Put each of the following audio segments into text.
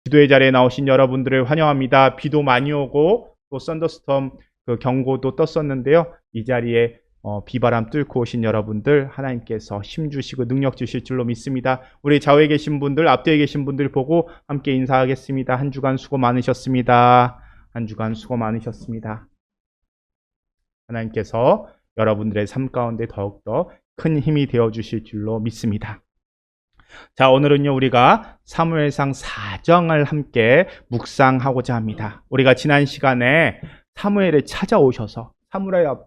기도의 자리에 나오신 여러분들을 환영합니다. 비도 많이 오고 또 썬더스톰 그 경고도 떴었는데요. 이 자리에 비바람 뚫고 오신 여러분들 하나님께서 힘 주시고 능력 주실 줄로 믿습니다. 우리 좌우에 계신 분들, 앞뒤에 계신 분들 보고 함께 인사하겠습니다. 한 주간 수고 많으셨습니다. 한 주간 수고 많으셨습니다. 하나님께서 여러분들의 삶 가운데 더욱더 큰 힘이 되어 주실 줄로 믿습니다. 자, 오늘은요, 우리가 사무엘상 4장을 함께 묵상하고자 합니다. 우리가 지난 시간에 사무엘에 찾아오셔서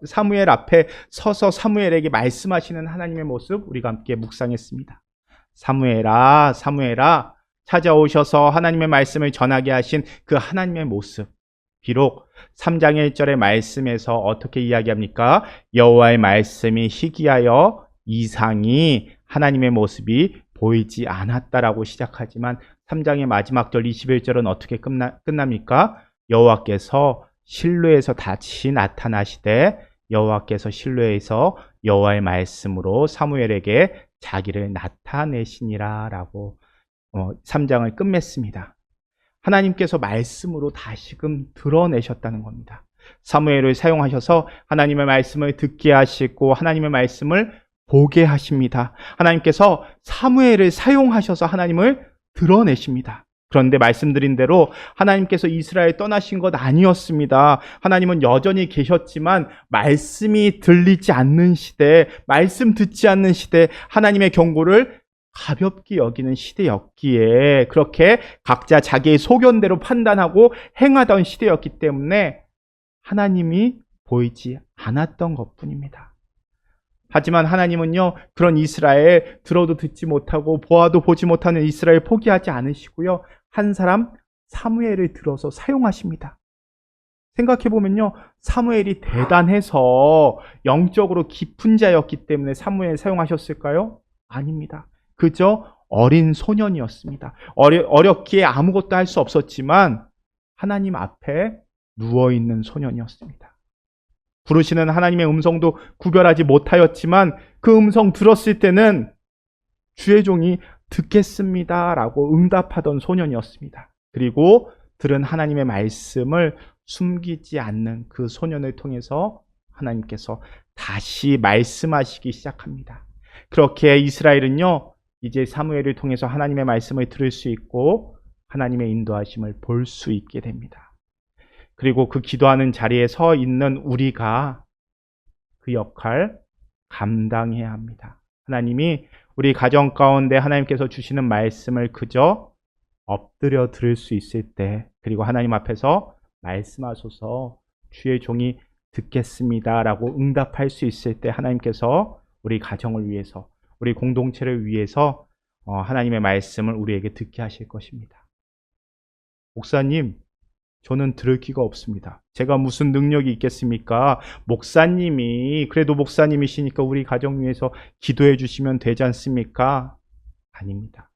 사무엘 앞에 서서 사무엘에게 말씀하시는 하나님의 모습 우리가 함께 묵상했습니다. 사무엘아, 사무엘아, 찾아오셔서 하나님의 말씀을 전하게 하신 그 하나님의 모습. 비록 3장 1절의 말씀에서 어떻게 이야기합니까? 여호와의 말씀이 희귀하여 이상이 하나님의 모습이 보이지 않았다라고 시작하지만 3장의 마지막 절 21절은 어떻게 끝납니까? 여호와께서 실로에서 다시 나타나시되 여호와께서 실로에서 여호와의 말씀으로 사무엘에게 자기를 나타내시니라 라고 3장을 끝맺습니다. 하나님께서 말씀으로 다시금 드러내셨다는 겁니다. 사무엘을 사용하셔서 하나님의 말씀을 듣게 하시고 하나님의 말씀을 보게 하십니다. 하나님께서 사무엘을 사용하셔서 하나님을 드러내십니다. 그런데 말씀드린 대로 하나님께서 이스라엘 떠나신 것 아니었습니다. 하나님은 여전히 계셨지만 말씀이 들리지 않는 시대, 말씀 듣지 않는 시대, 하나님의 경고를 가볍게 여기는 시대였기에 그렇게 각자 자기의 소견대로 판단하고 행하던 시대였기 때문에 하나님이 보이지 않았던 것뿐입니다. 하지만 하나님은요, 그런 이스라엘 들어도 듣지 못하고 보아도 보지 못하는 이스라엘 포기하지 않으시고요, 한 사람 사무엘을 들어서 사용하십니다. 생각해보면요, 사무엘이 대단해서 영적으로 깊은 자였기 때문에 사무엘 사용하셨을까요? 아닙니다. 그저 어린 소년이었습니다. 어렵기에 아무것도 할 수 없었지만 하나님 앞에 누워있는 소년이었습니다. 부르시는 하나님의 음성도 구별하지 못하였지만 그 음성 들었을 때는 주의 종이 듣겠습니다 라고 응답하던 소년이었습니다. 그리고 들은 하나님의 말씀을 숨기지 않는 그 소년을 통해서 하나님께서 다시 말씀하시기 시작합니다. 그렇게 이스라엘은요, 이제 사무엘을 통해서 하나님의 말씀을 들을 수 있고 하나님의 인도하심을 볼 수 있게 됩니다. 그리고 그 기도하는 자리에 서 있는 우리가 그 역할 감당해야 합니다. 하나님이 우리 가정 가운데 하나님께서 주시는 말씀을 그저 엎드려 들을 수 있을 때, 그리고 하나님 앞에서 말씀하소서 주의 종이 듣겠습니다 라고 응답할 수 있을 때 하나님께서 우리 가정을 위해서, 우리 공동체를 위해서 하나님의 말씀을 우리에게 듣게 하실 것입니다. 목사님, 저는 들을 기가 없습니다. 제가 무슨 능력이 있겠습니까? 목사님이, 그래도 목사님이시니까 우리 가정 위해서 기도해 주시면 되지 않습니까? 아닙니다.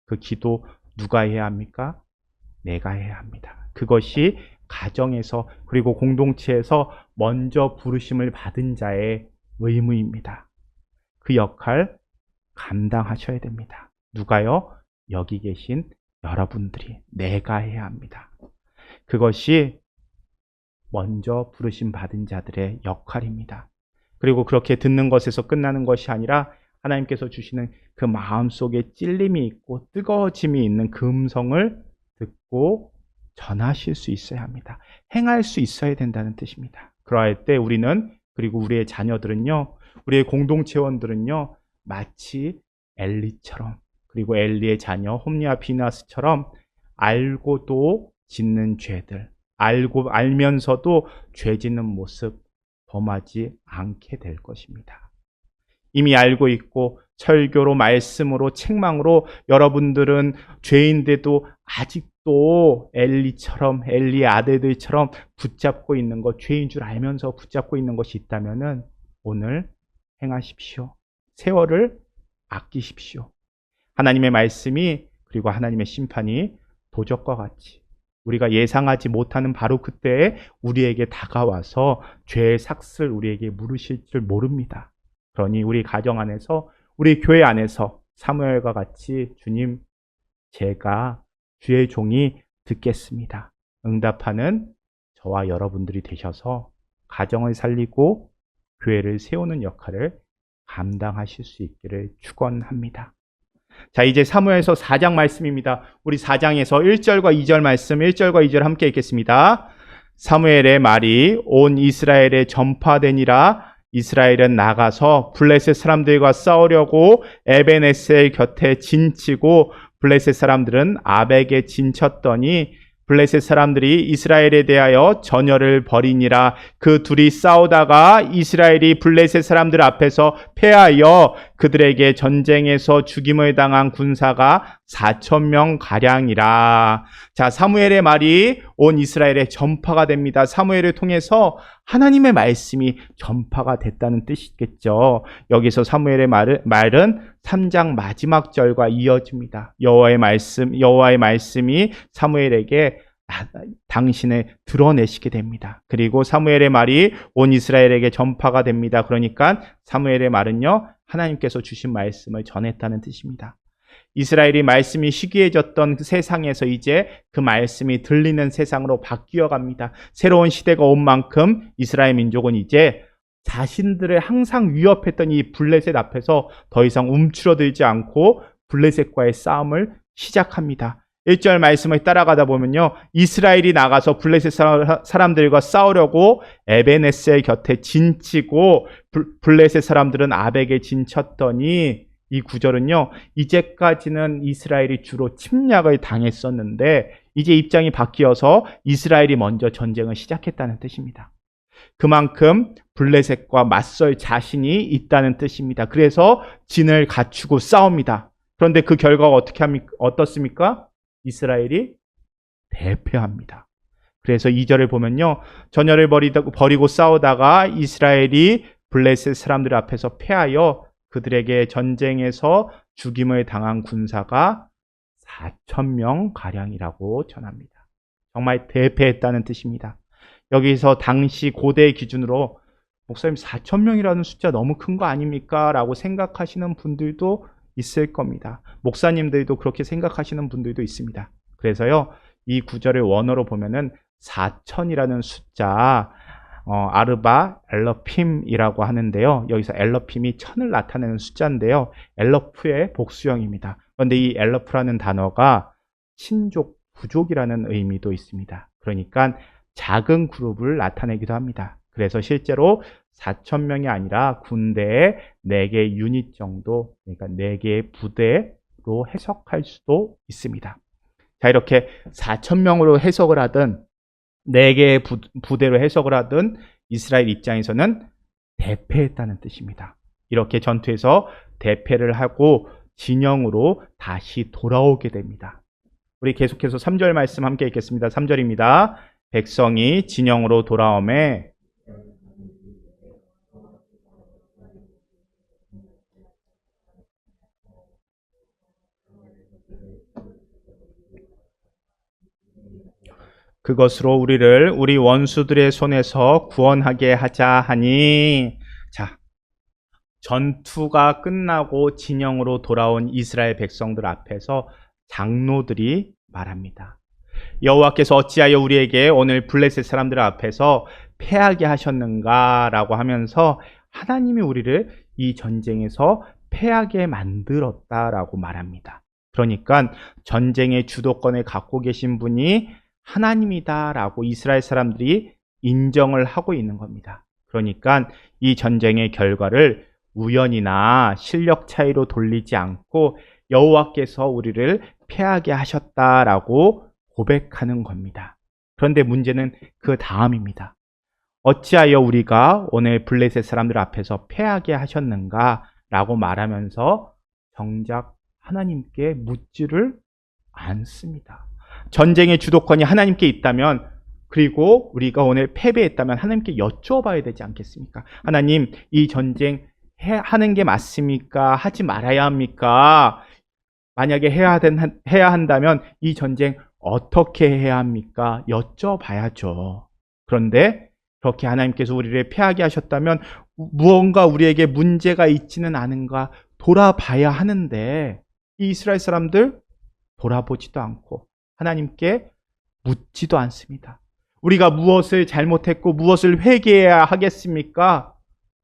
그 기도 누가 해야 합니까? 내가 해야 합니다. 그것이 가정에서 그리고 공동체에서 먼저 부르심을 받은 자의 의무입니다. 그 역할 감당하셔야 됩니다. 누가요? 여기 계신 여러분들이, 내가 해야 합니다. 그것이 먼저 부르심 받은 자들의 역할입니다. 그리고 그렇게 듣는 것에서 끝나는 것이 아니라 하나님께서 주시는 그 마음속에 찔림이 있고 뜨거워짐이 있는 그 음성을 듣고 전하실 수 있어야 합니다. 행할 수 있어야 된다는 뜻입니다. 그러할 때 우리는, 그리고 우리의 자녀들은요, 우리의 공동체원들은요, 마치 엘리처럼, 그리고 엘리의 자녀 홈리와 비나스처럼 알고도 짓는 죄들, 알면서도 죄 짓는 모습 범하지 않게 될 것입니다. 이미 알고 있고 설교로, 말씀으로, 책망으로 여러분들은 죄인데도 아직도 엘리처럼, 엘리의 아들들처럼 붙잡고 있는 것, 죄인 줄 알면서 붙잡고 있는 것이 있다면은 오늘 행하십시오. 세월을 아끼십시오. 하나님의 말씀이, 그리고 하나님의 심판이 도적과 같이 우리가 예상하지 못하는 바로 그때에 우리에게 다가와서 죄의 삭슬 우리에게 물으실 줄 모릅니다. 그러니 우리 가정 안에서, 우리 교회 안에서 사무엘과 같이 주님, 제가 주의 종이 듣겠습니다. 응답하는 저와 여러분들이 되셔서 가정을 살리고 교회를 세우는 역할을 감당하실 수 있기를 축원합니다. 자, 이제 사무엘서 4장 말씀입니다. 우리 4장에서 1절과 2절 말씀, 1절과 2절 함께 읽겠습니다. 사무엘의 말이 온 이스라엘에 전파되니라. 이스라엘은 나가서 블레셋 사람들과 싸우려고 에벤에셀 곁에 진치고 블레셋 사람들은 아벡에 진쳤더니 블레셋 사람들이 이스라엘에 대하여 전열을 벌이니라. 그 둘이 싸우다가 이스라엘이 블레셋 사람들 앞에서 패하여 그들에게 전쟁에서 죽임을 당한 군사가 4,000명 가량이라. 자, 사무엘의 말이 온 이스라엘에 전파가 됩니다. 사무엘을 통해서 하나님의 말씀이 전파가 됐다는 뜻이겠죠. 여기서 사무엘의 말은 3장 마지막 절과 이어집니다. 여호와의 말씀이 사무엘에게 당신을 드러내시게 됩니다. 그리고 사무엘의 말이 온 이스라엘에게 전파가 됩니다. 그러니까 사무엘의 말은요, 하나님께서 주신 말씀을 전했다는 뜻입니다. 이스라엘이 말씀이 희귀해졌던 그 세상에서 이제 그 말씀이 들리는 세상으로 바뀌어 갑니다. 새로운 시대가 온 만큼 이스라엘 민족은 이제 자신들을 항상 위협했던 이 블레셋 앞에서 더 이상 움츠러들지 않고 블레셋과의 싸움을 시작합니다. 1절 말씀을 따라가다 보면요, 이스라엘이 나가서 블레셋 사람들과 싸우려고 에벤에셀 곁에 진치고 블레셋 사람들은 아벡에 진쳤더니, 이 구절은요, 이제까지는 이스라엘이 주로 침략을 당했었는데 이제 입장이 바뀌어서 이스라엘이 먼저 전쟁을 시작했다는 뜻입니다. 그만큼 블레셋과 맞설 자신이 있다는 뜻입니다. 그래서 진을 갖추고 싸웁니다. 그런데 그 결과가 어떻습니까? 이스라엘이 대패합니다. 그래서 2절을 보면요, 전열을 버리고 싸우다가 이스라엘이 블레셋 사람들 앞에서 패하여 그들에게 전쟁에서 죽임을 당한 군사가 4,000명 가량이라고 전합니다. 정말 대패했다는 뜻입니다. 여기서 당시 고대 기준으로 목사님 4,000명이라는 숫자 너무 큰 거 아닙니까? 라고 생각하시는 분들도 있을 겁니다. 목사님들도 그렇게 생각하시는 분들도 있습니다. 그래서요, 이 구절을 원어로 보면은 4,000이라는 숫자, 아르바 엘러핌이라고 하는데요. 여기서 엘러핌이 1000을 나타내는 숫자인데요. 엘러프의 복수형입니다. 그런데 이 엘러프라는 단어가 친족, 부족이라는 의미도 있습니다. 그러니까 작은 그룹을 나타내기도 합니다. 그래서 실제로 4,000명이 아니라 군대의 4개 유닛 정도, 그러니까 4개의 부대로 해석할 수도 있습니다. 자, 이렇게 4,000명으로 해석을 하든 4개의 부대로 해석을 하든 이스라엘 입장에서는 대패했다는 뜻입니다. 이렇게 전투에서 대패를 하고 진영으로 다시 돌아오게 됩니다. 우리 계속해서 3절 말씀 함께 읽겠습니다. 3절입니다. 백성이 진영으로 돌아오매 그것으로 우리를 우리 원수들의 손에서 구원하게 하자 하니. 자, 전투가 끝나고 진영으로 돌아온 이스라엘 백성들 앞에서 장로들이 말합니다. 여호와께서 어찌하여 우리에게 오늘 블레셋 사람들 앞에서 패하게 하셨는가 라고 하면서 하나님이 우리를 이 전쟁에서 패하게 만들었다라고 말합니다. 그러니까 전쟁의 주도권을 갖고 계신 분이 하나님이다라고 이스라엘 사람들이 인정을 하고 있는 겁니다. 그러니까 이 전쟁의 결과를 우연이나 실력 차이로 돌리지 않고 여호와께서 우리를 패하게 하셨다라고 고백하는 겁니다. 그런데 문제는 그 다음입니다. 어찌하여 우리가 오늘 블레셋 사람들 앞에서 패하게 하셨는가 라고 말하면서 정작 하나님께 묻지를 않습니다. 전쟁의 주도권이 하나님께 있다면, 그리고 우리가 오늘 패배했다면 하나님께 여쭤봐야 되지 않겠습니까? 하나님, 이 전쟁 하는 게 맞습니까? 하지 말아야 합니까? 만약에 해야 한다면 이 전쟁 어떻게 해야 합니까? 여쭤봐야죠. 그런데 그렇게 하나님께서 우리를 패하게 하셨다면 무언가 우리에게 문제가 있지는 않은가 돌아봐야 하는데, 이 이스라엘 사람들 돌아보지도 않고 하나님께 묻지도 않습니다. 우리가 무엇을 잘못했고 무엇을 회개해야 하겠습니까?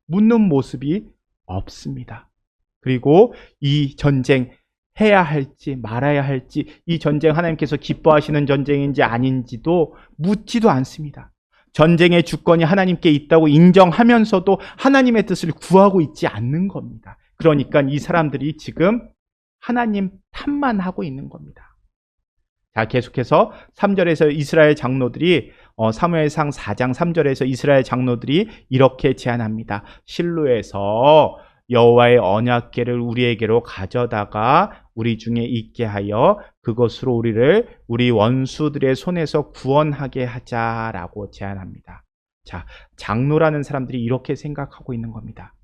묻는 모습이 없습니다. 그리고 이 전쟁 해야 할지 말아야 할지, 이 전쟁 하나님께서 기뻐하시는 전쟁인지 아닌지도 묻지도 않습니다. 전쟁의 주권이 하나님께 있다고 인정하면서도 하나님의 뜻을 구하고 있지 않는 겁니다. 그러니까 이 사람들이 지금 하나님 탓만 하고 있는 겁니다. 자, 계속해서 3절에서 이스라엘 장로들이 사무엘상 4장 3절에서 이스라엘 장로들이 이렇게 제안합니다. 실로에서 여호와의 언약궤를 우리에게로 가져다가 우리 중에 있게 하여 그것으로 우리를 우리 원수들의 손에서 구원하게 하자라고 제안합니다. 자, 장로라는 사람들이 이렇게 생각하고 있는 겁니다.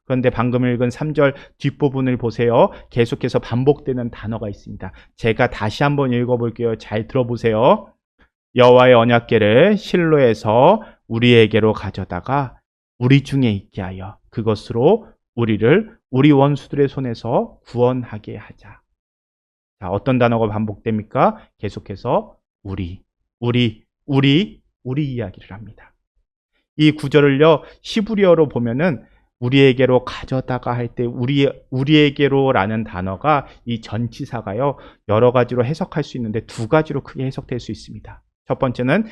그런데 방금 읽은 3절 뒷부분을 보세요. 계속해서 반복되는 단어가 있습니다. 제가 다시 한번 읽어볼게요. 잘 들어보세요. 여호와의 언약궤를 실로에서 우리에게로 가져다가 우리 중에 있게 하여 그것으로 우리를 우리 원수들의 손에서 구원하게 하자. 자, 어떤 단어가 반복됩니까? 계속해서 우리 이야기를 합니다. 이 구절을요, 히브리어로 보면은 우리에게로 가져다가 할 때 우리에게로라는 단어가 이 전치사가요, 여러 가지로 해석할 수 있는데 두 가지로 크게 해석될 수 있습니다. 첫 번째는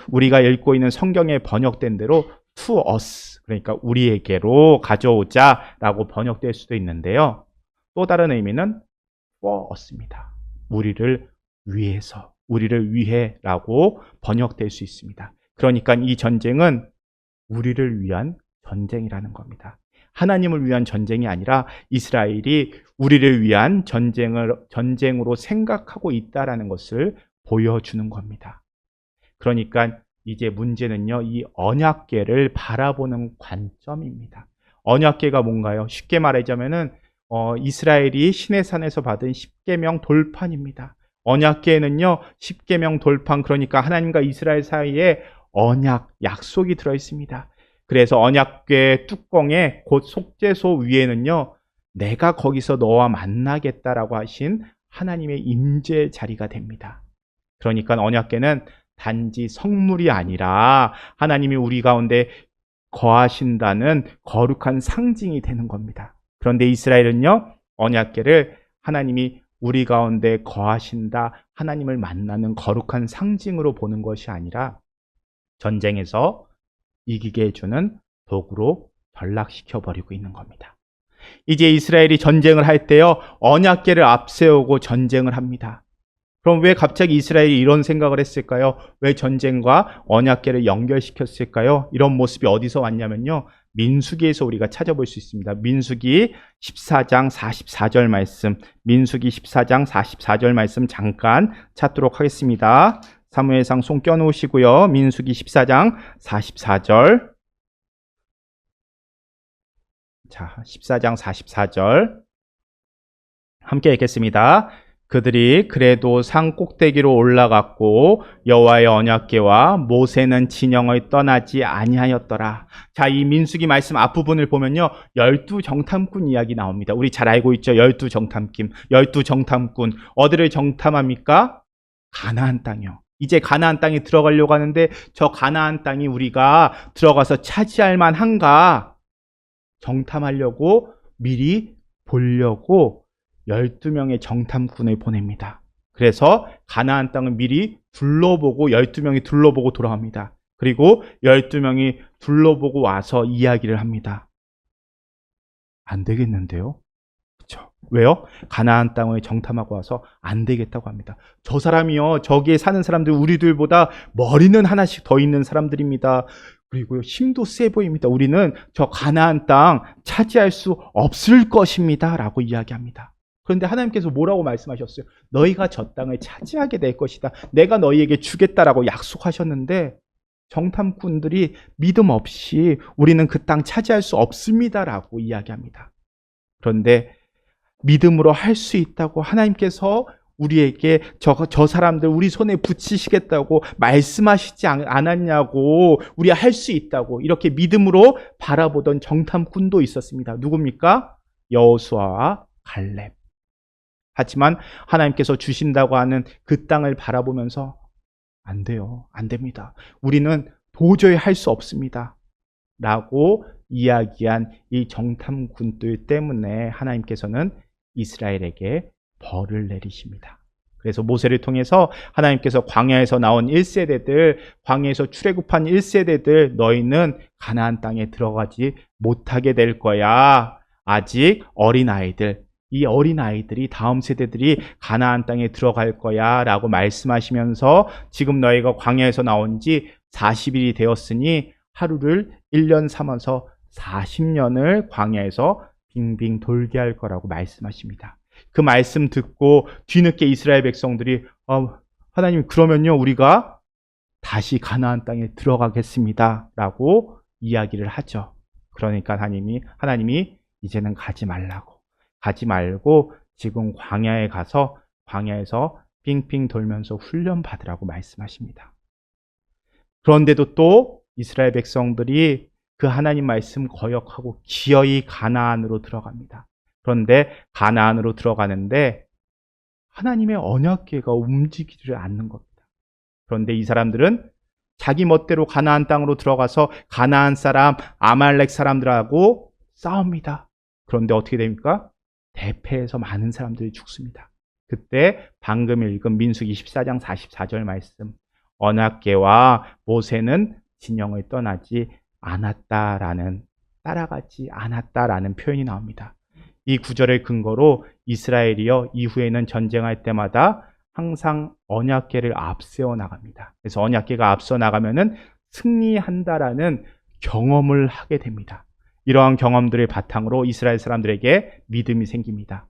우리가 읽고 있는 성경에 번역된 대로 to us, 그러니까 우리에게로 가져오자라고 번역될 수도 있는데요. 또 다른 의미는 for us입니다. 우리를 위해서, 우리를 위해라고 번역될 수 있습니다. 그러니까 이 전쟁은 우리를 위한 전쟁이라는 겁니다. 하나님을 위한 전쟁이 아니라 이스라엘이 우리를 위한 전쟁으로 생각하고 있다라는 것을 보여주는 겁니다. 그러니까 이제 문제는요, 이 언약궤를 바라보는 관점입니다. 언약궤가 뭔가요? 쉽게 말하자면은 이스라엘이 시내산에서 받은 십계명 돌판입니다. 언약궤에는요, 십계명 돌판, 그러니까 하나님과 이스라엘 사이에 언약, 약속이 들어 있습니다. 그래서 언약궤 뚜껑에 곧 속죄소 위에는요, 내가 거기서 너와 만나겠다라고 하신 하나님의 임재 자리가 됩니다. 그러니까 언약궤는 단지 성물이 아니라 하나님이 우리 가운데 거하신다는 거룩한 상징이 되는 겁니다. 그런데 이스라엘은요, 언약궤를 하나님이 우리 가운데 거하신다, 하나님을 만나는 거룩한 상징으로 보는 것이 아니라 전쟁에서 이기게 해주는 도구로 전락시켜버리고 있는 겁니다. 이제 이스라엘이 전쟁을 할 때요, 언약궤를 앞세우고 전쟁을 합니다. 그럼 왜 갑자기 이스라엘이 이런 생각을 했을까요? 왜 전쟁과 언약궤를 연결시켰을까요? 이런 모습이 어디서 왔냐면요, 민수기에서 우리가 찾아볼 수 있습니다. 민수기 14장 44절 말씀, 민수기 14장 44절 말씀 잠깐 찾도록 하겠습니다. 사무엘상 손 껴놓으시고요. 민수기 14장 44절. 자, 14장 44절. 함께 읽겠습니다. 그들이 그래도 산 꼭대기로 올라갔고 여호와의 언약궤와 모세는 진영을 떠나지 아니하였더라. 자, 이 민수기 말씀 앞부분을 보면요, 12정탐꾼 이야기 나옵니다. 우리 잘 알고 있죠? 12정탐꾼. 어디를 정탐합니까? 가나안 땅이요. 이제 가나안 땅에 들어가려고 하는데 저 가나안 땅이 우리가 들어가서 차지할 만한가 정탐하려고 미리 보려고 12명의 정탐꾼을 보냅니다. 그래서 가나안 땅을 미리 둘러보고 12명이 둘러보고 돌아옵니다. 그리고 12명이 둘러보고 와서 이야기를 합니다. 안 되겠는데요? 그렇죠? 왜요? 가나안 땅을 정탐하고 와서 안 되겠다고 합니다. 저 사람이요, 저기에 사는 사람들 우리들보다 머리는 하나씩 더 있는 사람들입니다. 그리고 힘도 세 보입니다. 우리는 저 가나안 땅 차지할 수 없을 것입니다 라고 이야기합니다. 그런데 하나님께서 뭐라고 말씀하셨어요? 너희가 저 땅을 차지하게 될 것이다. 내가 너희에게 주겠다라고 약속하셨는데 정탐꾼들이 믿음 없이 우리는 그 땅 차지할 수 없습니다라고 이야기합니다. 그런데 믿음으로 할 수 있다고 하나님께서 우리에게 저 사람들 우리 손에 붙이시겠다고 말씀하시지 않았냐고, 우리가 할 수 있다고 이렇게 믿음으로 바라보던 정탐꾼도 있었습니다. 누굽니까? 여호수아와 갈렙. 하지만 하나님께서 주신다고 하는 그 땅을 바라보면서 안 돼요. 안 됩니다. 우리는 도저히 할 수 없습니다. 라고 이야기한 이 정탐꾼들 때문에 하나님께서는 이스라엘에게 벌을 내리십니다. 그래서 모세를 통해서 하나님께서 광야에서 나온 1세대들, 광야에서 출애굽한 1세대들, 너희는 가나안 땅에 들어가지 못하게 될 거야. 아직 어린아이들, 이 어린아이들이, 다음 세대들이 가나안 땅에 들어갈 거야 라고 말씀하시면서 지금 너희가 광야에서 나온 지 40일이 되었으니 하루를 1년 삼아서 40년을 광야에서 빙빙 돌게 할 거라고 말씀하십니다. 그 말씀 듣고 뒤늦게 이스라엘 백성들이 하나님, 그러면요 우리가 다시 가나안 땅에 들어가겠습니다 라고 이야기를 하죠. 그러니까 하나님이 이제는 가지 말고 지금 광야에 가서 광야에서 빙빙 돌면서 훈련 받으라고 말씀하십니다. 그런데도 또 이스라엘 백성들이 그 하나님 말씀 거역하고 기어이 가나안으로 들어갑니다. 그런데 가나안으로 들어가는데 하나님의 언약궤가 움직이지를 않는 겁니다. 그런데 이 사람들은 자기 멋대로 가나안 땅으로 들어가서 가나안 사람, 아말렉 사람들하고 싸웁니다. 그런데 어떻게 됩니까? 대패해서 많은 사람들이 죽습니다. 그때 방금 읽은 민수기 14장 44절 말씀, 언약궤와 모세는 진영을 따라가지 않았다라는 표현이 나옵니다. 이 구절의 근거로 이스라엘이요 이후에는 전쟁할 때마다 항상 언약궤를 앞세워 나갑니다. 그래서 언약궤가 앞서 나가면은 승리한다라는 경험을 하게 됩니다. 이러한 경험들을 바탕으로 이스라엘 사람들에게 믿음이 생깁니다.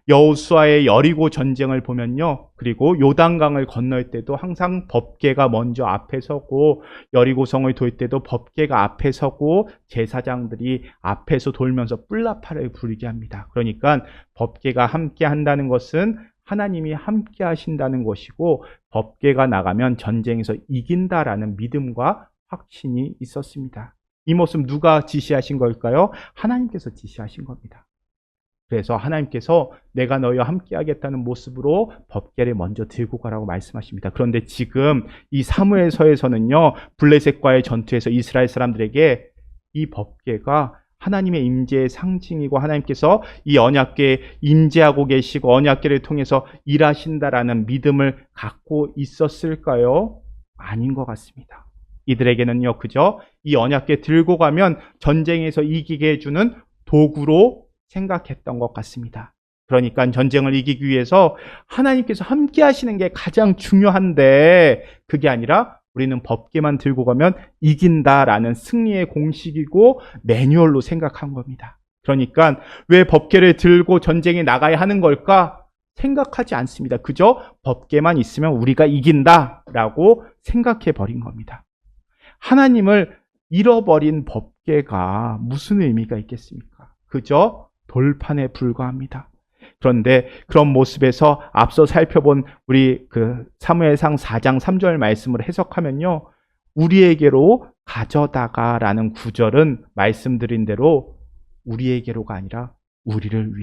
여호수아의 여리고 전쟁을 보면요, 그리고 요단강을 건널 때도 항상 법궤가 먼저 앞에 서고, 여리고성을 돌 때도 법궤가 앞에 서고, 제사장들이 앞에서 돌면서 뿔나파를 부르게 합니다. 그러니까 법궤가 함께 한다는 것은 하나님이 함께 하신다는 것이고, 법궤가 나가면 전쟁에서 이긴다라는 믿음과 확신이 있었습니다. 이 모습 누가 지시하신 걸까요? 하나님께서 지시하신 겁니다. 그래서 하나님께서 내가 너희와 함께 하겠다는 모습으로 법궤를 먼저 들고 가라고 말씀하십니다. 그런데 지금 이 사무엘서에서는요, 블레셋과의 전투에서 이스라엘 사람들에게 이 법궤가 하나님의 임재의 상징이고 하나님께서 이 언약궤에 임재하고 계시고 언약궤를 통해서 일하신다라는 믿음을 갖고 있었을까요? 아닌 것 같습니다. 이들에게는요, 그저 이 언약궤 들고 가면 전쟁에서 이기게 해주는 도구로 생각했던 것 같습니다. 그러니까 전쟁을 이기기 위해서 하나님께서 함께 하시는 게 가장 중요한데 그게 아니라 우리는 법궤만 들고 가면 이긴다라는 승리의 공식이고 매뉴얼로 생각한 겁니다. 그러니까 왜 법궤를 들고 전쟁에 나가야 하는 걸까? 생각하지 않습니다. 그저 법궤만 있으면 우리가 이긴다라고 생각해 버린 겁니다. 하나님을 잃어버린 법궤가 무슨 의미가 있겠습니까? 그저 돌판에 불과합니다. 그런데 그런 모습에서 앞서 살펴본 우리 사무엘상 4장 3절 말씀을 해석하면요, 우리에게로 가져다가라는 구절은 말씀드린 대로 우리에게로가 아니라 우리를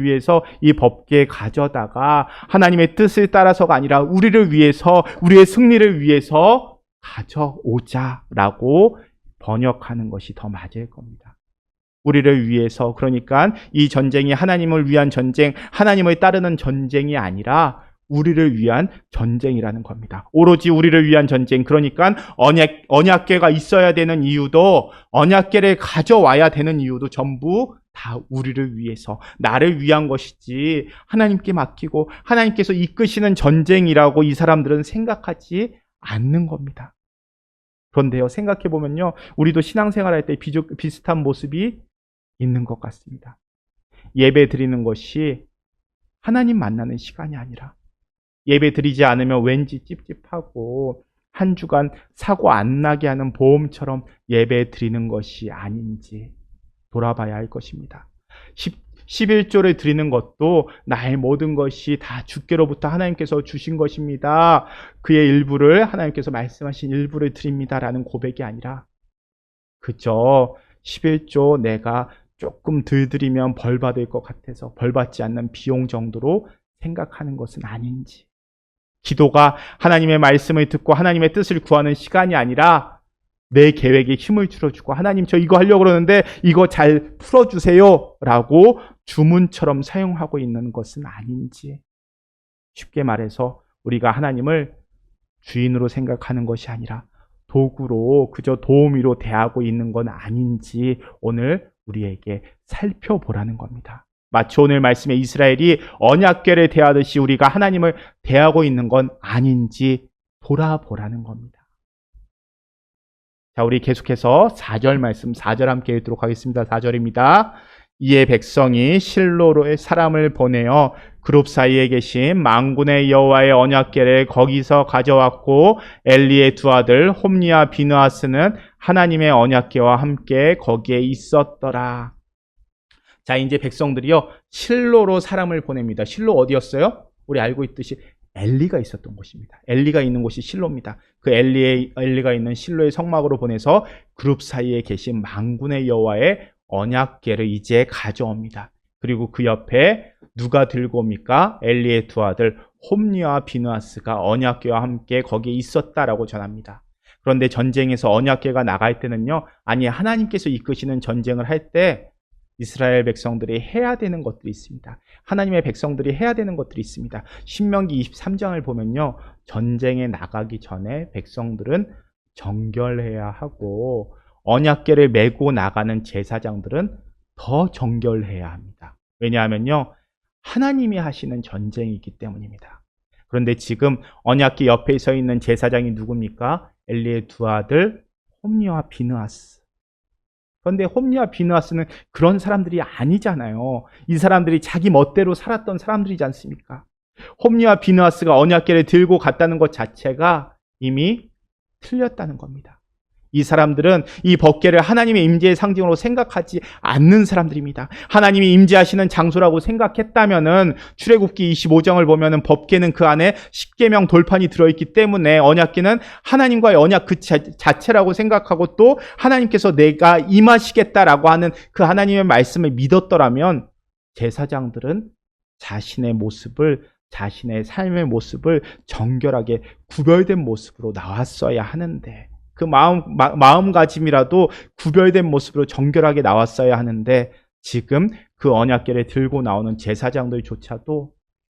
위해서 이 법궤에 가져다가 하나님의 뜻을 따라서가 아니라 우리를 위해서, 우리의 승리를 위해서 가져오자라고 번역하는 것이 더 맞을 겁니다. 우리를 위해서, 그러니까 이 전쟁이 하나님을 위한 전쟁, 하나님을 따르는 전쟁이 아니라 우리를 위한 전쟁이라는 겁니다. 오로지 우리를 위한 전쟁, 그러니까 언약궤가 있어야 되는 이유도, 언약궤를 가져와야 되는 이유도 전부 다 우리를 위해서, 나를 위한 것이지 하나님께 맡기고 하나님께서 이끄시는 전쟁이라고 이 사람들은 생각하지 않는 겁니다. 그런데요, 생각해보면요, 우리도 신앙생활할 때 비슷한 모습이 있는 것 같습니다. 예배 드리는 것이 하나님 만나는 시간이 아니라, 예배 드리지 않으면 왠지 찝찝하고 한 주간 사고 안 나게 하는 보험처럼 예배 드리는 것이 아닌지 돌아봐야 할 것입니다. 11조를 드리는 것도 나의 모든 것이 다 주께로부터 하나님께서 주신 것입니다. 그의 일부를, 하나님께서 말씀하신 일부를 드립니다라는 고백이 아니라 그저 11조 내가 조금 덜 드리면 벌 받을 것 같아서 벌 받지 않는 비용 정도로 생각하는 것은 아닌지. 기도가 하나님의 말씀을 듣고 하나님의 뜻을 구하는 시간이 아니라 내 계획에 힘을 줄여주고 하나님 저 이거 하려고 그러는데 이거 잘 풀어주세요 라고 주문처럼 사용하고 있는 것은 아닌지. 쉽게 말해서 우리가 하나님을 주인으로 생각하는 것이 아니라 도구로 그저 도우미로 대하고 있는 건 아닌지 오늘 우리에게 살펴보라는 겁니다. 마치 오늘 말씀에 이스라엘이 언약궤를 대하듯이 우리가 하나님을 대하고 있는 건 아닌지 돌아보라는 겁니다. 자, 우리 계속해서 4절 말씀 4절 함께 읽도록 하겠습니다. 4절입니다. 이에 백성이 실로로의 사람을 보내어 그룹 사이에 계신 만군의 여호와의 언약궤를 거기서 가져왔고 엘리의 두 아들 홈니와 비느하스는 하나님의 언약궤와 함께 거기에 있었더라. 자, 이제 백성들이요 실로로 사람을 보냅니다. 실로 어디였어요? 우리 알고 있듯이 엘리가 있었던 곳입니다. 엘리가 있는 곳이 실로입니다. 그 엘리가 있는 실로의 성막으로 보내서 그룹 사이에 계신 만군의 여호와의 언약궤를 이제 가져옵니다. 그리고 그 옆에 누가 들고 옵니까? 엘리의 두 아들 홈니와 비느하스가 언약궤와 함께 거기에 있었다라고 전합니다. 그런데 전쟁에서 언약궤가 나갈 때는요, 아니 하나님께서 이끄시는 전쟁을 할 때 이스라엘 백성들이 해야 되는 것들이 있습니다. 하나님의 백성들이 해야 되는 것들이 있습니다. 신명기 23장을 보면요, 전쟁에 나가기 전에 백성들은 정결해야 하고 언약궤를 메고 나가는 제사장들은 더 정결해야 합니다. 왜냐하면요, 하나님이 하시는 전쟁이기 때문입니다. 그런데 지금 언약궤 옆에 서 있는 제사장이 누굽니까? 엘리의 두 아들 홈니와 비느하스. 그런데 홈니와 비느하스는 그런 사람들이 아니잖아요. 이 사람들이 자기 멋대로 살았던 사람들이지 않습니까? 홈니와 비느하스가 언약궤를 들고 갔다는 것 자체가 이미 틀렸다는 겁니다. 이 사람들은 이 법궤를 하나님의 임재의 상징으로 생각하지 않는 사람들입니다. 하나님이 임재하시는 장소라고 생각했다면은 출애굽기 25장을 보면은 법궤는 그 안에 십계명 돌판이 들어있기 때문에 언약궤는 하나님과의 언약 그 자체라고 생각하고 또 하나님께서 내가 임하시겠다라고 하는 그 하나님의 말씀을 믿었더라면 제사장들은 자신의 모습을 자신의 삶의 모습을 정결하게 구별된 모습으로 나왔어야 하는데 그 마음가짐이라도 구별된 모습으로 정결하게 나왔어야 하는데 지금 그 언약궤를 들고 나오는 제사장들조차도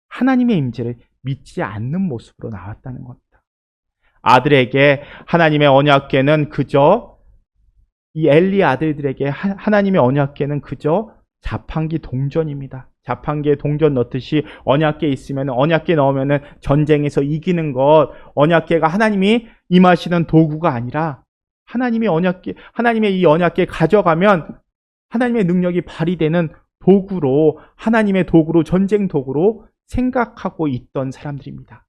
하나님의 임재를 믿지 않는 모습으로 나왔다는 겁니다. 아들에게 하나님의 언약궤는 그저 이 엘리 아들들에게 하나님의 언약궤는 그저 자판기 동전입니다. 자판기에 동전 넣듯이 언약궤 있으면 언약궤 넣으면 전쟁에서 이기는 것, 언약궤가 하나님이 임하시는 도구가 아니라 하나님의 이 언약궤 가져가면 하나님의 능력이 발휘되는 도구로, 하나님의 도구로, 전쟁 도구로 생각하고 있던 사람들입니다.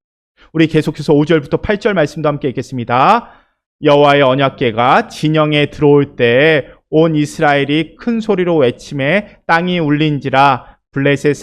우리 계속해서 5절부터 8절 말씀도 함께 읽겠습니다. 여호와의 언약궤가 진영에 들어올 때 온 이스라엘이 큰 소리로 외치매 땅이 울린지라 블레셋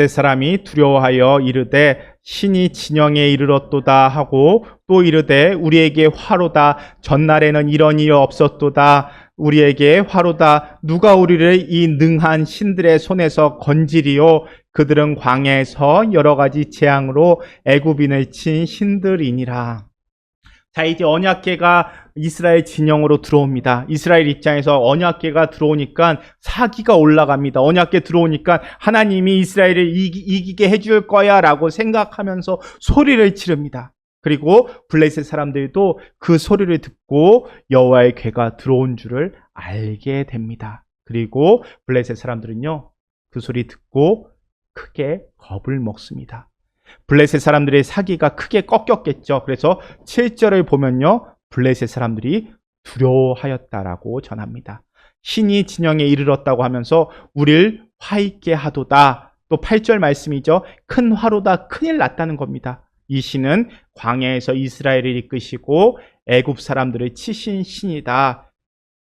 사람이 두려워하여 이르되 신이 진영에 이르렀도다 하고 또 이르되 우리에게 화로다 전날에는 이런 일이 없었도다 우리에게 화로다 누가 우리를 이 능한 신들의 손에서 건지리요 그들은 광야에서 여러 가지 재앙으로 애굽인을 친 신들이니라. 자, 이제 언약궤가 이스라엘 진영으로 들어옵니다. 이스라엘 입장에서 언약궤가 들어오니까 사기가 올라갑니다. 언약궤 들어오니까 하나님이 이스라엘을 이기게 해줄 거야 라고 생각하면서 소리를 지릅니다. 그리고 블레셋 사람들도 그 소리를 듣고 여호와의 궤가 들어온 줄을 알게 됩니다. 그리고 블레셋 사람들은요, 그 소리 듣고 크게 겁을 먹습니다. 블레셋 사람들의 사기가 크게 꺾였겠죠. 그래서 7절을 보면요, 블레셋 사람들이 두려워하였다라고 전합니다. 신이 진영에 이르렀다고 하면서 우리를 화 있게 하도다. 또 8절 말씀이죠. 큰 화로다, 큰일 났다는 겁니다. 이 신은 광야에서 이스라엘을 이끄시고 애굽 사람들을 치신 신이다.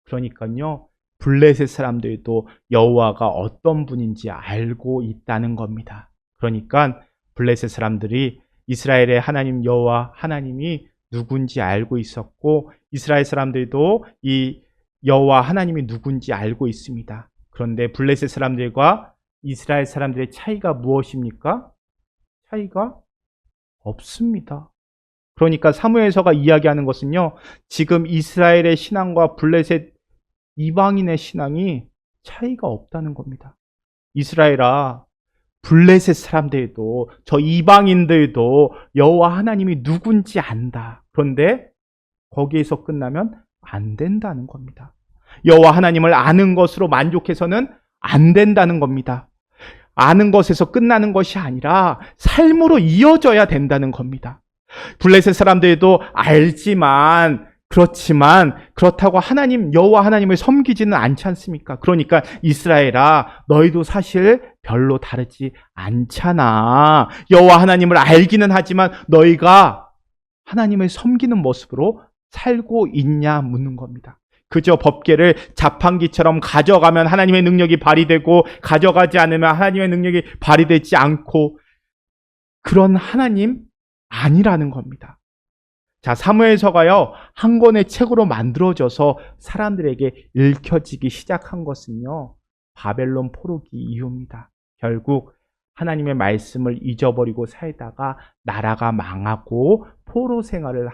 그러니까요, 블레셋 사람들도 여호와가 어떤 분인지 알고 있다는 겁니다. 그러니까 블레셋 사람들이 이스라엘의 하나님 여호와 하나님이 누군지 알고 있었고 이스라엘 사람들도 이 여호와 하나님이 누군지 알고 있습니다. 그런데 블레셋 사람들과 이스라엘 사람들의 차이가 무엇입니까? 차이가 없습니다. 그러니까 사무엘서가 이야기하는 것은요, 지금 이스라엘의 신앙과 블레셋 이방인의 신앙이 차이가 없다는 겁니다. 이스라엘아, 블레셋 사람들도 저 이방인들도 여호와 하나님이 누군지 안다. 그런데 거기에서 끝나면 안 된다는 겁니다. 여호와 하나님을 아는 것으로 만족해서는 안 된다는 겁니다. 아는 것에서 끝나는 것이 아니라 삶으로 이어져야 된다는 겁니다. 블레셋 사람들도 알지만 그렇지만 그렇다고 하나님 여호와 하나님을 섬기지는 않지 않습니까? 그러니까 이스라엘아, 너희도 사실 별로 다르지 않잖아. 여호와 하나님을 알기는 하지만 너희가 하나님을 섬기는 모습으로 살고 있냐 묻는 겁니다. 그저 법궤를 자판기처럼 가져가면 하나님의 능력이 발휘되고 가져가지 않으면 하나님의 능력이 발휘되지 않고 그런 하나님 아니라는 겁니다. 자, 사무엘서가요, 한 권의 책으로 만들어져서 사람들에게 읽혀지기 시작한 것은요, 바벨론 포로기 이후입니다. 결국 하나님의 말씀을 잊어버리고 살다가 나라가 망하고 포로 생활을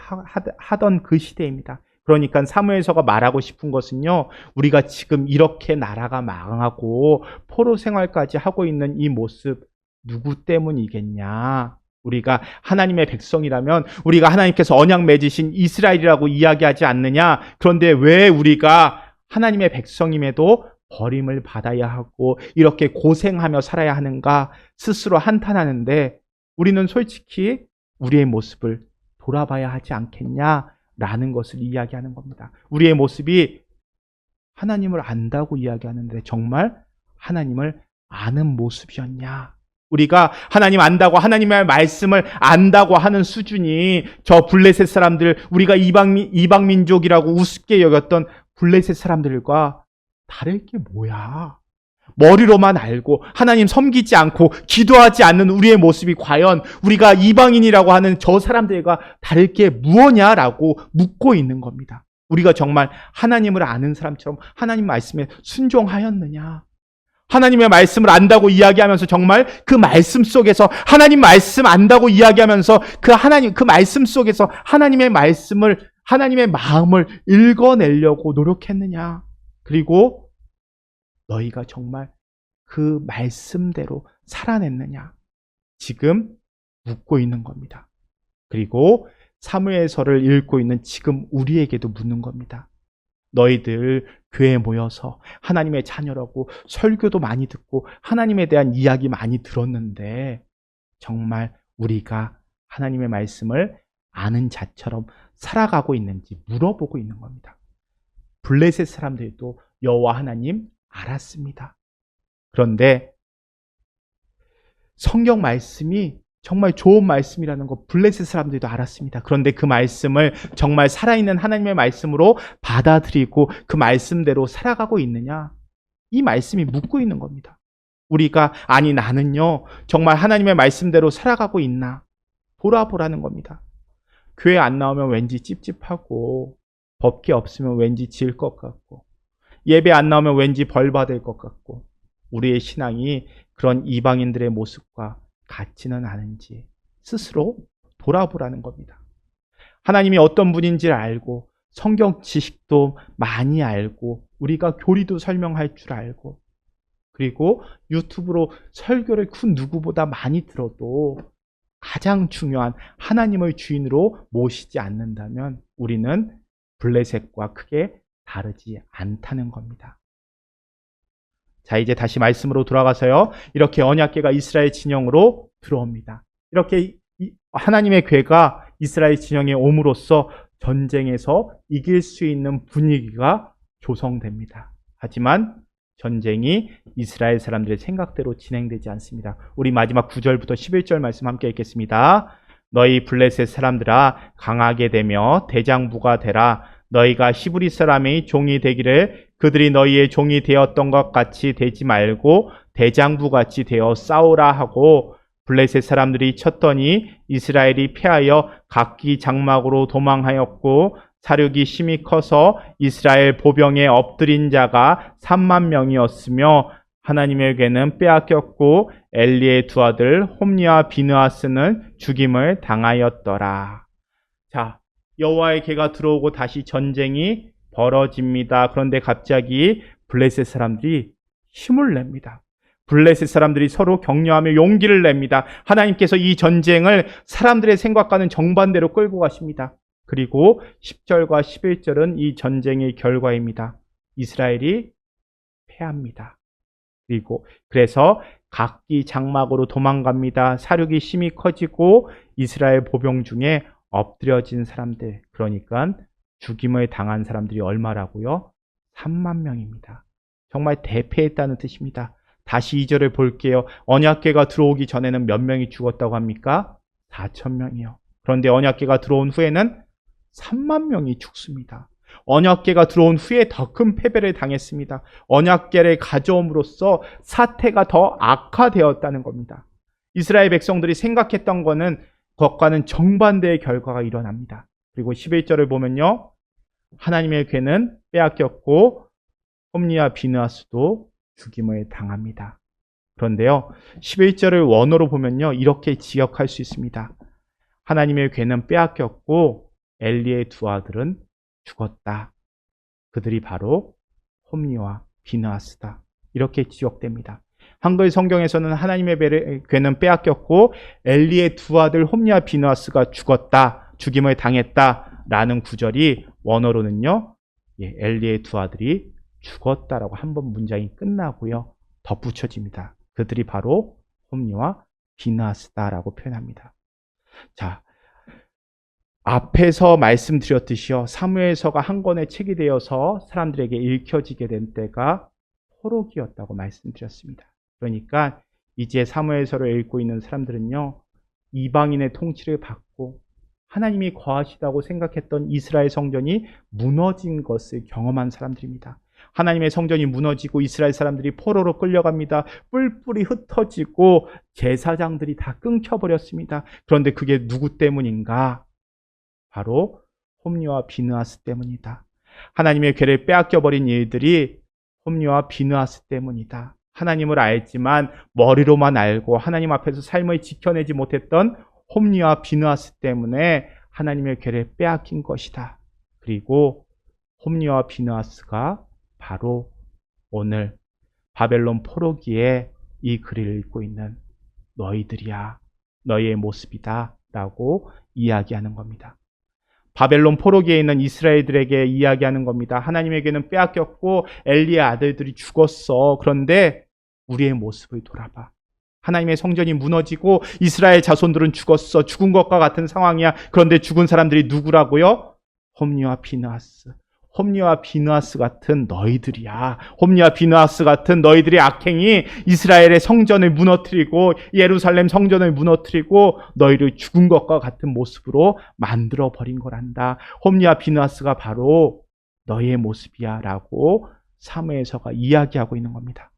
하던 그 시대입니다. 그러니까 사무엘서가 말하고 싶은 것은요, 우리가 지금 이렇게 나라가 망하고 포로 생활까지 하고 있는 이 모습 누구 때문이겠냐? 우리가 하나님의 백성이라면 우리가 하나님께서 언약 맺으신 이스라엘이라고 이야기하지 않느냐? 그런데 왜 우리가 하나님의 백성임에도 버림을 받아야 하고 이렇게 고생하며 살아야 하는가 스스로 한탄하는데 우리는 솔직히 우리의 모습을 돌아봐야 하지 않겠냐라는 것을 이야기하는 겁니다. 우리의 모습이 하나님을 안다고 이야기하는데 정말 하나님을 아는 모습이었냐? 우리가 하나님 안다고 하나님의 말씀을 안다고 하는 수준이 저 블레셋 사람들, 우리가 이방 민족이라고 우습게 여겼던 블레셋 사람들과 다를 게 뭐야? 머리로만 알고 하나님 섬기지 않고 기도하지 않는 우리의 모습이 과연 우리가 이방인이라고 하는 저 사람들과 다를 게 무엇냐라고 묻고 있는 겁니다. 우리가 정말 하나님을 아는 사람처럼 하나님 말씀에 순종하였느냐? 하나님의 말씀을 안다고 이야기하면서 정말 그 말씀 속에서 하나님 말씀 안다고 이야기하면서 그 말씀 속에서 하나님의 말씀을, 하나님의 마음을 읽어내려고 노력했느냐? 그리고 너희가 정말 그 말씀대로 살아냈느냐? 지금 묻고 있는 겁니다. 그리고 사무엘서를 읽고 있는 지금 우리에게도 묻는 겁니다. 너희들 교회에 모여서 하나님의 자녀라고 설교도 많이 듣고 하나님에 대한 이야기 많이 들었는데 정말 우리가 하나님의 말씀을 아는 자처럼 살아가고 있는지 물어보고 있는 겁니다. 블레셋 사람들도 여호와 하나님 알았습니다. 그런데 성경 말씀이 정말 좋은 말씀이라는 거 블레셋 사람들도 알았습니다. 그런데 그 말씀을 정말 살아있는 하나님의 말씀으로 받아들이고 그 말씀대로 살아가고 있느냐? 이 말씀이 묻고 있는 겁니다. 우리가 아니 나는요 정말 하나님의 말씀대로 살아가고 있나? 돌아보라는 겁니다. 교회 안 나오면 왠지 찝찝하고 법기 없으면 왠지 질 것 같고 예배 안 나오면 왠지 벌 받을 것 같고 우리의 신앙이 그런 이방인들의 모습과 같지는 않은지 스스로 돌아보라는 겁니다. 하나님이 어떤 분인지를 알고 성경 지식도 많이 알고 우리가 교리도 설명할 줄 알고 그리고 유튜브로 설교를 그 누구보다 많이 들어도 가장 중요한 하나님을 주인으로 모시지 않는다면 우리는 블레셋과 크게 다르지 않다는 겁니다. 자, 이제 다시 말씀으로 돌아가서요. 이렇게 언약궤가 이스라엘 진영으로 들어옵니다. 이렇게 하나님의 궤가 이스라엘 진영에 옴으로써 전쟁에서 이길 수 있는 분위기가 조성됩니다. 하지만 전쟁이 이스라엘 사람들의 생각대로 진행되지 않습니다. 우리 마지막 9절부터 11절 말씀 함께 읽겠습니다. 너희 블레셋 사람들아 강하게 되며 대장부가 되라. 너희가 히브리 사람의 종이 되기를 그들이 너희의 종이 되었던 것 같이 되지 말고 대장부 같이 되어 싸우라 하고 블레셋 사람들이 쳤더니 이스라엘이 패하여 각기 장막으로 도망하였고 사륙이 심히 커서 이스라엘 보병에 엎드린 자가 3만 명이었으며 하나님의 괴는 빼앗겼고 엘리의 두 아들 홈니와 비느하스는 죽임을 당하였더라. 자, 여호와의 괴가 들어오고 다시 전쟁이 벌어집니다. 그런데 갑자기 블레셋 사람들이 힘을 냅니다. 블레셋 사람들이 서로 격려하며 용기를 냅니다. 하나님께서 이 전쟁을 사람들의 생각과는 정반대로 끌고 가십니다. 그리고 10절과 11절은 이 전쟁의 결과입니다. 이스라엘이 패합니다. 그래서 각기 장막으로 도망갑니다. 사륙이 심히 커지고 이스라엘 보병 중에 엎드려진 사람들, 그러니까 죽임을 당한 사람들이 얼마라고요? 3만 명입니다. 정말 대패했다는 뜻입니다. 다시 2절을 볼게요. 언약궤가 들어오기 전에는 몇 명이 죽었다고 합니까? 4천 명이요. 그런데 언약궤가 들어온 후에는 3만 명이 죽습니다. 언약궤가 들어온 후에 더 큰 패배를 당했습니다. 언약궤를 가져옴으로써 사태가 더 악화되었다는 겁니다. 이스라엘 백성들이 생각했던 것과는 정반대의 결과가 일어납니다. 그리고 11절을 보면요. 하나님의 궤는 빼앗겼고 홈니와 비느하스도 죽임을 당합니다. 그런데요. 11절을 원어로 보면요. 이렇게 지역할 수 있습니다. 하나님의 궤는 빼앗겼고 엘리의 두 아들은 죽었다. 그들이 바로 홈니와 비느하스다. 이렇게 지역됩니다. 한글 성경에서는 하나님의 궤는 빼앗겼고 엘리의 두 아들 홈니와 비느하스가 죽었다. 죽임을 당했다. 라는 구절이 원어로는요. 엘리의 두 아들이 죽었다라고 한 번 문장이 끝나고요. 덧붙여집니다. 그들이 바로 홈니와 비느하스다라고 표현합니다. 자, 앞에서 말씀드렸듯이요. 사무엘서가 한 권의 책이 되어서 사람들에게 읽혀지게 된 때가 포로기였다고 말씀드렸습니다. 그러니까 이제 사무엘서를 읽고 있는 사람들은요. 이방인의 통치를 받고 하나님이 거하시다고 생각했던 이스라엘 성전이 무너진 것을 경험한 사람들입니다. 하나님의 성전이 무너지고 이스라엘 사람들이 포로로 끌려갑니다. 뿔뿔이 흩어지고 제사장들이 다 끊겨버렸습니다. 그런데 그게 누구 때문인가? 바로 홈니와 비느하스 때문이다. 하나님의 궤를 빼앗겨버린 일들이 홈니와 비느하스 때문이다. 하나님을 알지만 머리로만 알고 하나님 앞에서 삶을 지켜내지 못했던 홈니와 비느하스 때문에 하나님의 궤를 빼앗긴 것이다. 그리고 홈니와 비느하스가 바로 오늘 바벨론 포로기에 이 글을 읽고 있는 너희들이야, 너희의 모습이다 라고 이야기하는 겁니다. 바벨론 포로기에 있는 이스라엘들에게 이야기하는 겁니다. 하나님에게는 빼앗겼고 엘리의 아들들이 죽었어. 그런데 우리의 모습을 돌아봐. 하나님의 성전이 무너지고 이스라엘 자손들은 죽었어. 죽은 것과 같은 상황이야. 그런데 죽은 사람들이 누구라고요? 홈니와 비느하스. 홈니와 비느하스 같은 너희들이야. 홈니와 비느하스 같은 너희들의 악행이 이스라엘의 성전을 무너뜨리고 예루살렘 성전을 무너뜨리고 너희를 죽은 것과 같은 모습으로 만들어버린 거란다. 홈니와 비느하스가 바로 너희의 모습이야 라고 사무엘서가 이야기하고 있는 겁니다.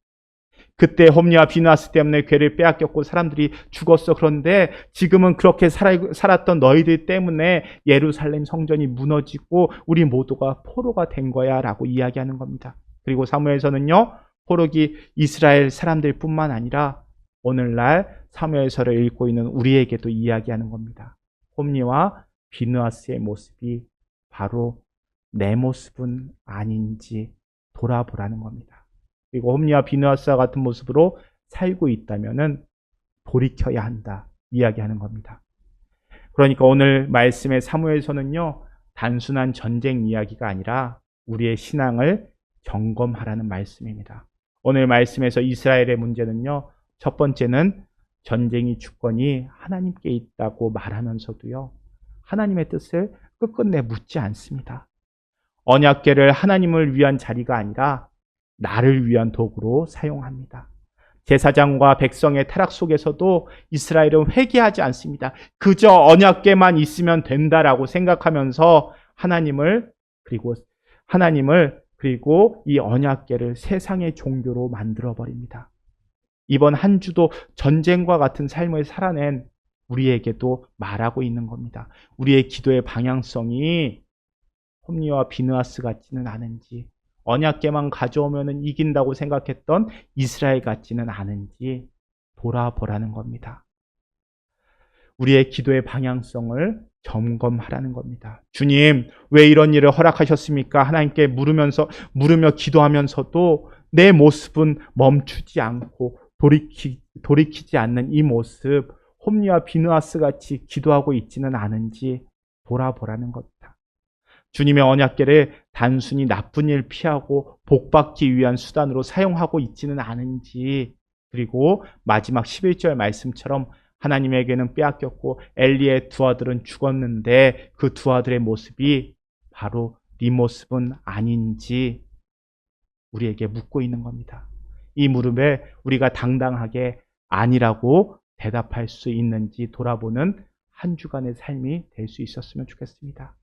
그때 홈니와 비느하스 때문에 궤를 빼앗겼고 사람들이 죽었어. 그런데 지금은 그렇게 살았던 너희들 때문에 예루살렘 성전이 무너지고 우리 모두가 포로가 된 거야 라고 이야기하는 겁니다. 그리고 사무엘서는요. 포로기 이스라엘 사람들 뿐만 아니라 오늘날 사무엘서를 읽고 있는 우리에게도 이야기하는 겁니다. 홈니와 비느하스의 모습이 바로 내 모습은 아닌지 돌아보라는 겁니다. 그리고 홈니와 비느하스와 같은 모습으로 살고 있다면 돌이켜야 한다 이야기하는 겁니다. 그러니까 오늘 말씀의 사무엘서는요. 단순한 전쟁 이야기가 아니라 우리의 신앙을 점검하라는 말씀입니다. 오늘 말씀에서 이스라엘의 문제는요. 첫 번째는 전쟁이 주권이 하나님께 있다고 말하면서도요. 하나님의 뜻을 끝끝내 묻지 않습니다. 언약궤를 하나님을 위한 자리가 아니라 나를 위한 도구로 사용합니다. 제사장과 백성의 타락 속에서도 이스라엘은 회개하지 않습니다. 그저 언약궤만 있으면 된다라고 생각하면서 하나님을 그리고 이 언약궤를 세상의 종교로 만들어 버립니다. 이번 한 주도 전쟁과 같은 삶을 살아낸 우리에게도 말하고 있는 겁니다. 우리의 기도의 방향성이 홈리와 비느하스 같지는 않은지, 언약궤만 가져오면 이긴다고 생각했던 이스라엘 같지는 않은지 돌아보라는 겁니다. 우리의 기도의 방향성을 점검하라는 겁니다. 주님, 왜 이런 일을 허락하셨습니까? 하나님께 물으며 기도하면서도 내 모습은 멈추지 않고 돌이키지 않는 이 모습, 홈리와 비느하스 같이 기도하고 있지는 않은지 돌아보라는 겁니다. 주님의 언약궤를 단순히 나쁜 일 피하고 복받기 위한 수단으로 사용하고 있지는 않은지, 그리고 마지막 11절 말씀처럼 하나님에게는 빼앗겼고 엘리의 두 아들은 죽었는데 그 두 아들의 모습이 바로 네 모습은 아닌지 우리에게 묻고 있는 겁니다. 이 물음에 우리가 당당하게 아니라고 대답할 수 있는지 돌아보는 한 주간의 삶이 될 수 있었으면 좋겠습니다.